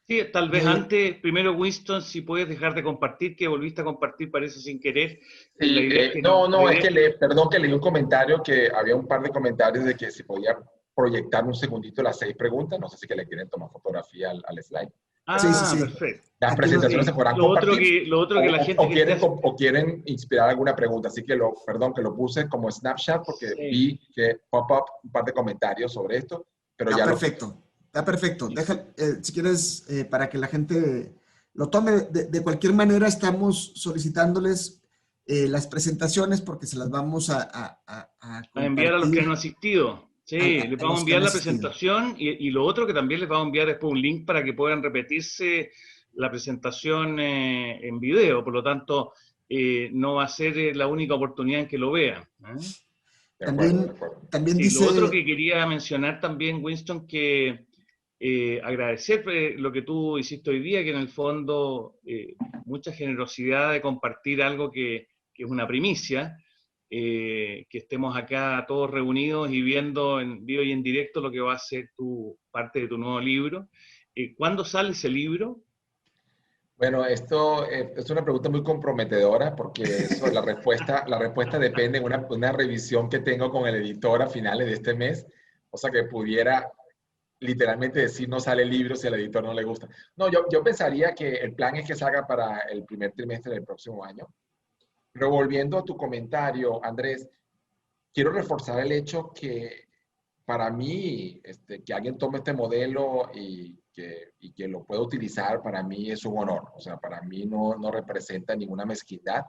Sí, tal vez antes, primero Winston, si puedes dejar de compartir, que volviste a compartir, parece sin querer. Sí, La idea es que es que perdón que leí un comentario, que había un par de comentarios de que si podía proyectar un segundito las 6 preguntas, no sé si que le quieren tomar fotografía al slide. Sí. Perfecto. Las Aquí presentaciones se podrán compartir. Lo otro que la gente o quieren inspirar alguna pregunta, así que perdón que lo puse como snapshot porque vi que pop-up un par de comentarios sobre esto, pero ya perfecto. Está perfecto. Deja, si quieres, para que la gente lo tome. De cualquier manera, estamos solicitándoles las presentaciones porque se las vamos a enviar a los que no han asistido. Sí, les vamos a enviar la presentación y lo otro que también les vamos a enviar después un link para que puedan repetirse la presentación en video. Por lo tanto, no va a ser la única oportunidad en que lo vean. También dice... Lo otro que quería mencionar también, Winston, que agradecer lo que tú hiciste hoy día, que en el fondo mucha generosidad de compartir algo que es una primicia, que estemos acá todos reunidos y viendo en vivo y en directo lo que va a ser parte de tu nuevo libro. ¿Cuándo sale ese libro? Bueno, esto es una pregunta muy comprometedora porque eso, la respuesta depende de una revisión que tengo con el editor a finales de este mes. O sea que pudiera literalmente decir no sale el libro si al editor no le gusta. No, yo pensaría que el plan es que salga para el primer trimestre del próximo año. Pero volviendo a tu comentario, Andrés, quiero reforzar el hecho que para mí, que alguien tome este modelo y que lo pueda utilizar, para mí es un honor. O sea, para mí no representa ninguna mezquindad.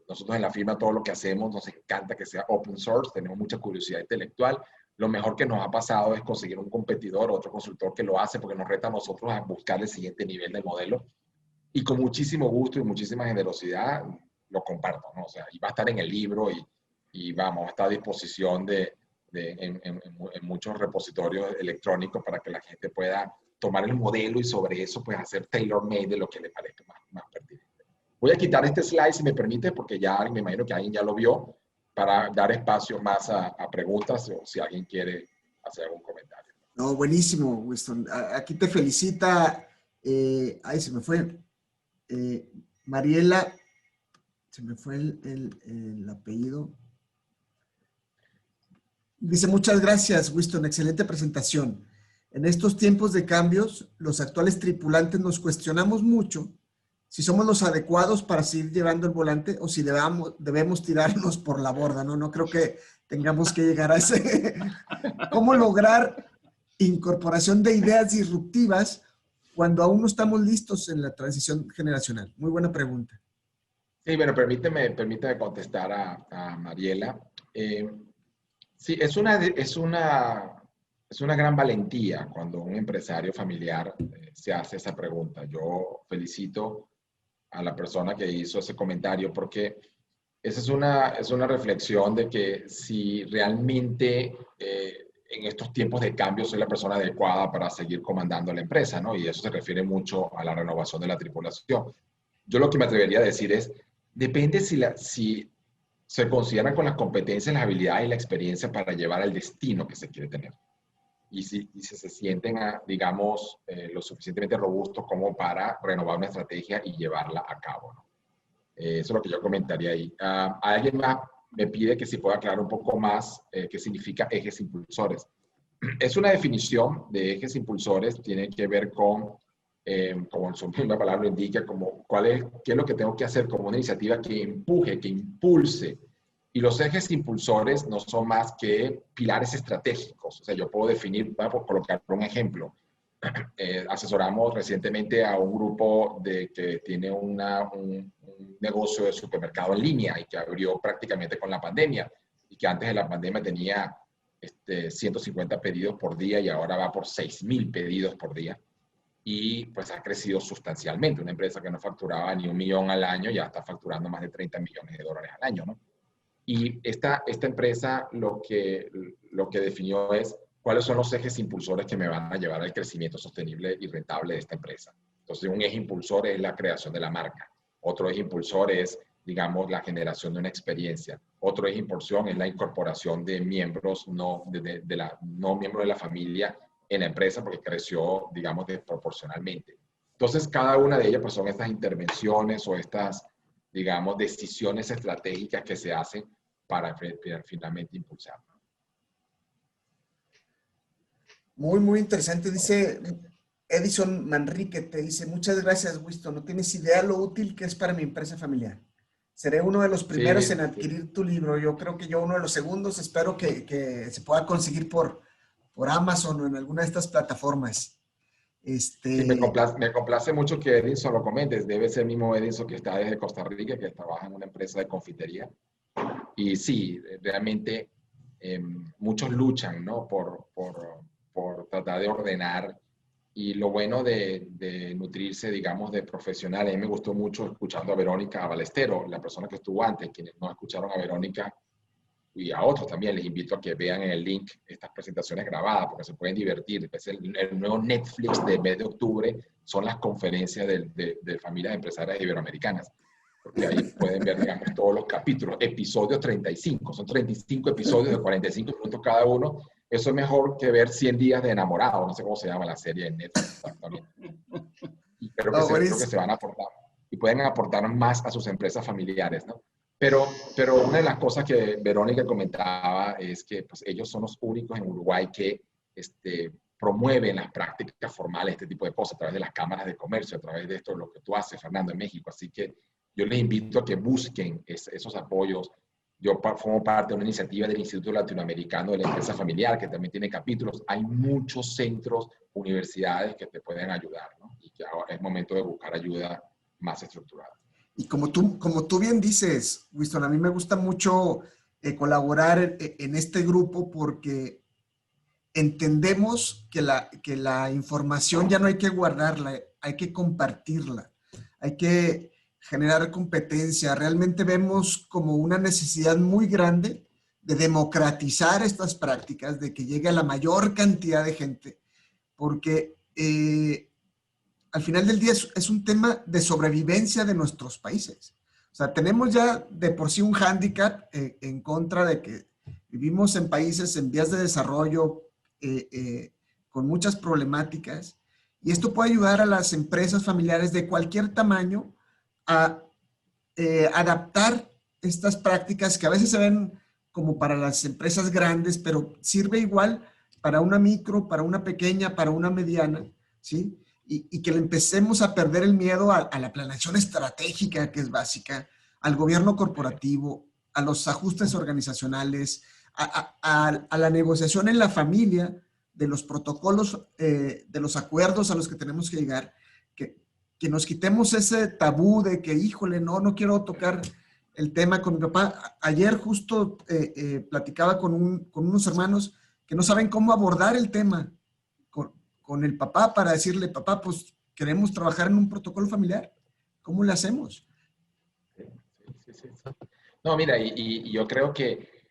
Nosotros en la firma todo lo que hacemos nos encanta que sea open source, tenemos mucha curiosidad intelectual. Lo mejor que nos ha pasado es conseguir un competidor, otro consultor que lo hace porque nos reta a nosotros a buscar el siguiente nivel del modelo. Y con muchísimo gusto y muchísima generosidad lo comparto, ¿no? O sea, y va a estar en el libro y vamos, está a disposición en muchos repositorios electrónicos para que la gente pueda tomar el modelo y sobre eso pues hacer tailor-made de lo que le parezca más pertinente. Voy a quitar este slide si me permite porque ya me imagino que alguien ya lo vio para dar espacio más a preguntas o si alguien quiere hacer algún comentario. No, buenísimo, Winston. Aquí te felicita, ay, se me fue, Mariela, se me fue el apellido. Dice, muchas gracias, Winston, excelente presentación. En estos tiempos de cambios, los actuales tripulantes nos cuestionamos mucho si somos los adecuados para seguir llevando el volante o si debemos tirarnos por la borda, ¿no? No creo que tengamos que llegar a ese... ¿Cómo lograr incorporación de ideas disruptivas cuando aún no estamos listos en la transición generacional? Muy buena pregunta. Sí, bueno, permíteme contestar a Mariela. Sí, es una gran valentía cuando un empresario familiar se hace esa pregunta. Yo felicito a la persona que hizo ese comentario porque esa es una reflexión de que si realmente en estos tiempos de cambio soy la persona adecuada para seguir comandando la empresa, ¿no? Y eso se refiere mucho a la renovación de la tripulación. Yo lo que me atrevería a decir es, depende si se consideran con las competencias, las habilidades y la experiencia para llevar al destino que se quiere tener. Y si se sienten, digamos, lo suficientemente robustos como para renovar una estrategia y llevarla a cabo, ¿no? Eso es lo que yo comentaría ahí. Alguien más me pide que si pueda aclarar un poco más qué significa ejes impulsores. Es una definición de ejes impulsores, tiene que ver con, como su misma palabra lo indica, como qué es lo que tengo que hacer como una iniciativa que empuje, que impulse. Y los ejes impulsores no son más que pilares estratégicos. O sea, yo puedo definir, por colocar un ejemplo, asesoramos recientemente a un grupo que tiene un negocio de supermercado en línea y que abrió prácticamente con la pandemia y que antes de la pandemia tenía 150 pedidos por día y ahora va por 6,000 pedidos por día y pues ha crecido sustancialmente. Una empresa que no facturaba ni 1 millón al año ya está facturando más de 30 millones de dólares al año, ¿no? Y esta empresa lo que definió es cuáles son los ejes impulsores que me van a llevar al crecimiento sostenible y rentable de esta empresa. Entonces, un eje impulsor es la creación de la marca. Otro eje impulsor es, digamos, la generación de una experiencia. Otro eje impulsor es la incorporación de miembros no miembros de la familia en la empresa porque creció, digamos, desproporcionalmente. Entonces, cada una de ellas pues, son estas intervenciones o estas, digamos, decisiones estratégicas que se hacen para finalmente impulsar. Muy, muy interesante. Dice Edison Manrique, te dice, muchas gracias, Winston. No tienes idea lo útil que es para mi empresa familiar. Seré uno de los primeros en adquirir tu libro. Yo creo que yo uno de los segundos. Espero que se pueda conseguir por Amazon o en alguna de estas plataformas. Sí, me complace mucho que Edison lo comentes. Debe ser el mismo Edison que está desde Costa Rica, que trabaja en una empresa de confitería. Y sí, realmente muchos luchan, ¿no? por tratar de ordenar. Y lo bueno de nutrirse, digamos, de profesionales. A mí me gustó mucho escuchando a Verónica Balestero, la persona que estuvo antes. Quienes no escucharon a Verónica y a otros también les invito a que vean en el link estas presentaciones grabadas porque se pueden divertir. El nuevo Netflix del mes de octubre son las conferencias de familias empresarias iberoamericanas. Porque ahí pueden ver, digamos, todos los capítulos, episodios 35. Son 35 episodios de 45 minutos cada uno. Eso es mejor que ver 100 días de enamorado. No sé cómo se llama la serie en Netflix exactamente. creo que se van a aportar y pueden aportar más a sus empresas familiares, ¿no? Pero una de las cosas que Verónica comentaba es que pues, ellos son los únicos en Uruguay que promueven las prácticas formales, este tipo de cosas, a través de las cámaras de comercio, a través de esto, lo que tú haces, Fernando, en México. Así que yo les invito a que busquen esos apoyos. Yo formo parte de una iniciativa del Instituto Latinoamericano de la Empresa Familiar, que también tiene capítulos. Hay muchos centros, universidades que te pueden ayudar, ¿no? Y que ahora es momento de buscar ayuda más estructurada. Y como tú bien dices, Winston, a mí me gusta mucho colaborar en este grupo porque entendemos que la información ya no hay que guardarla, hay que compartirla, hay que generar competencia. Realmente vemos como una necesidad muy grande de democratizar estas prácticas, de que llegue a la mayor cantidad de gente, porque al final del día es un tema de sobrevivencia de nuestros países. O sea, tenemos ya de por sí un hándicap en contra de que vivimos en países en vías de desarrollo con muchas problemáticas, y esto puede ayudar a las empresas familiares de cualquier tamaño a adaptar estas prácticas que a veces se ven como para las empresas grandes, pero sirve igual para una micro, para una pequeña, para una mediana, ¿sí? Y que le empecemos a perder el miedo a la planeación estratégica, que es básica, al gobierno corporativo, a los ajustes organizacionales, a la negociación en la familia, de los protocolos, de los acuerdos a los que tenemos que llegar, que nos quitemos ese tabú de que, híjole, no quiero tocar el tema con mi papá. Ayer justo platicaba con unos hermanos que no saben cómo abordar el tema con el papá para decirle, papá, pues queremos trabajar en un protocolo familiar. ¿Cómo le hacemos? Sí. No, mira, y yo creo que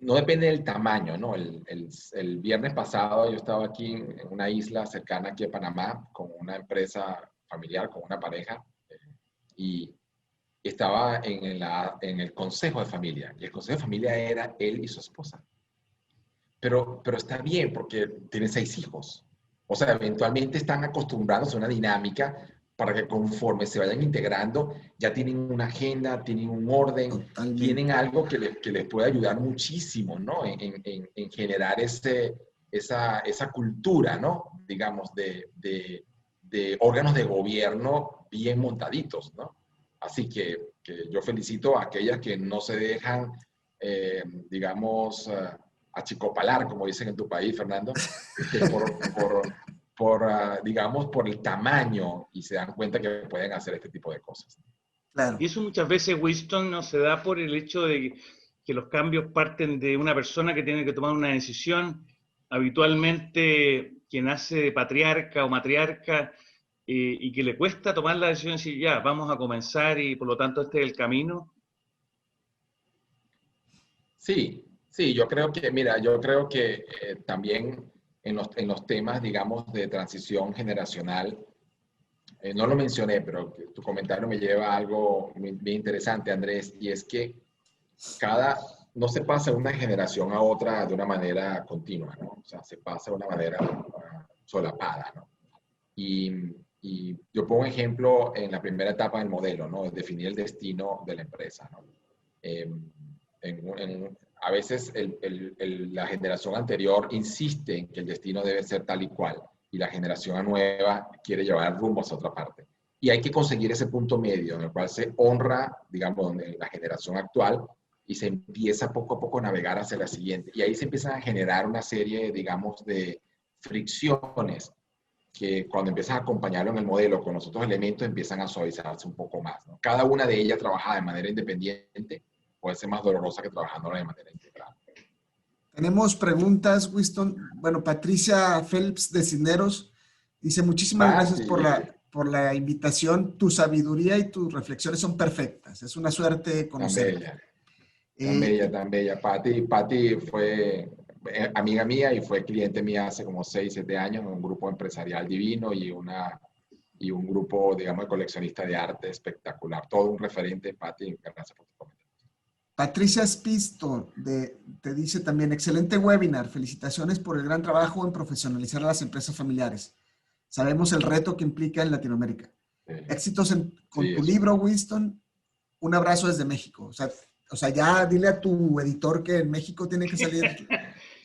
no depende del tamaño, ¿no? El viernes pasado yo estaba aquí en una isla cercana aquí a Panamá con una empresa familiar, con una pareja, y estaba en el consejo de familia. Y el consejo de familia era él y su esposa. Pero está bien porque tienen 6 hijos. O sea, eventualmente están acostumbrados a una dinámica para que conforme se vayan integrando, ya tienen una agenda, tienen un orden, Totalmente. tienen algo que les puede ayudar muchísimo, ¿no? En generar esa cultura, ¿no? Digamos, de órganos de gobierno bien montaditos, ¿no? Así que yo felicito a aquellas que no se dejan, digamos, achicopalar, como dicen en tu país, Fernando, digamos, por el tamaño, y se dan cuenta que pueden hacer este tipo de cosas. Claro. Y eso muchas veces, Winston, no se da por el hecho de que los cambios parten de una persona que tiene que tomar una decisión. Habitualmente, quien hace de patriarca o matriarca y que le cuesta tomar la decisión de decir, ya, vamos a comenzar y por lo tanto este es el camino. Sí, yo creo que, mira, también en los temas, digamos, de transición generacional, no lo mencioné, pero tu comentario me lleva a algo bien interesante, Andrés, y es que no se pasa de una generación a otra de una manera continua, ¿no? O sea, se pasa de una manera solapada, ¿no? Y yo pongo un ejemplo en la primera etapa del modelo, ¿no? Es definir el destino de la empresa, ¿no? A veces la generación anterior insiste en que el destino debe ser tal y cual, y la generación nueva quiere llevar rumbo hacia otra parte. Y hay que conseguir ese punto medio en el cual se honra, digamos, la generación actual y se empieza poco a poco a navegar hacia la siguiente. Y ahí se empiezan a generar una serie, digamos, de fricciones que cuando empiezas a acompañarlo en el modelo con los otros elementos empiezan a suavizarse un poco más, ¿no? Cada una de ellas trabajada de manera independiente puede ser más dolorosa que trabajándola de manera integral. Tenemos preguntas, Winston. Bueno, Patricia Phelps de Cisneros dice, muchísimas gracias por la invitación. Tu sabiduría y tus reflexiones son perfectas. Es una suerte conocerte. Tan bella. Pati fue amiga mía y fue cliente mía hace como 6, 7 años en un grupo empresarial divino y un grupo, digamos, de coleccionista de arte espectacular. Todo un referente, Pati. Gracias por tu comentario. Patricia Spisto te dice también, excelente webinar. Felicitaciones por el gran trabajo en profesionalizar a las empresas familiares. sabemos el reto que implica en Latinoamérica. Sí. Éxitos con Sí, tu eso. libro, Winston. Un abrazo desde México. O sea, ya dile a tu editor que en México tiene que salir.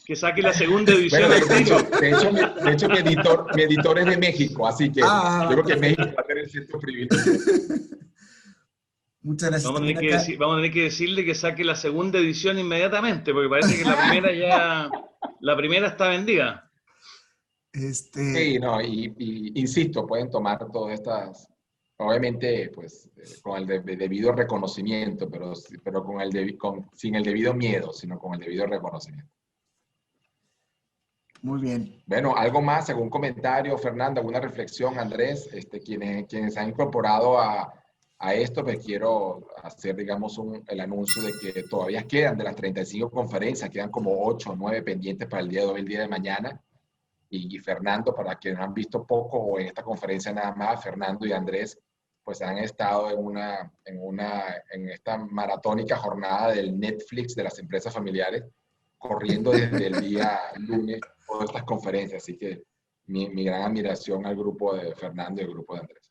Que saque la segunda edición Bueno, al tiro. de hecho mi editor es de México, así que yo creo que México va a tener cierto privilegio. Muchas gracias. Vamos a tener que decirle que saque la segunda edición inmediatamente, porque parece que la primera está vendida. Sí, no, insisto, pueden tomar todas estas, obviamente, pues, con el debido reconocimiento, pero sin el debido miedo, sino con el debido reconocimiento. Muy bien. Bueno, ¿algo más? ¿Algún comentario, Fernanda? ¿Alguna reflexión, Andrés? Quienes han incorporado a esto, me quiero hacer, digamos, el anuncio de que todavía quedan de las 35 conferencias, quedan como 8 o 9 pendientes para el día de hoy, el día de mañana. Y Fernando, para quienes han visto poco o en esta conferencia nada más, Fernando y Andrés, pues han estado en esta maratónica jornada del Netflix de las empresas familiares, corriendo desde el día lunes todas estas conferencias. Así que mi gran admiración al grupo de Fernando y al grupo de Andrés.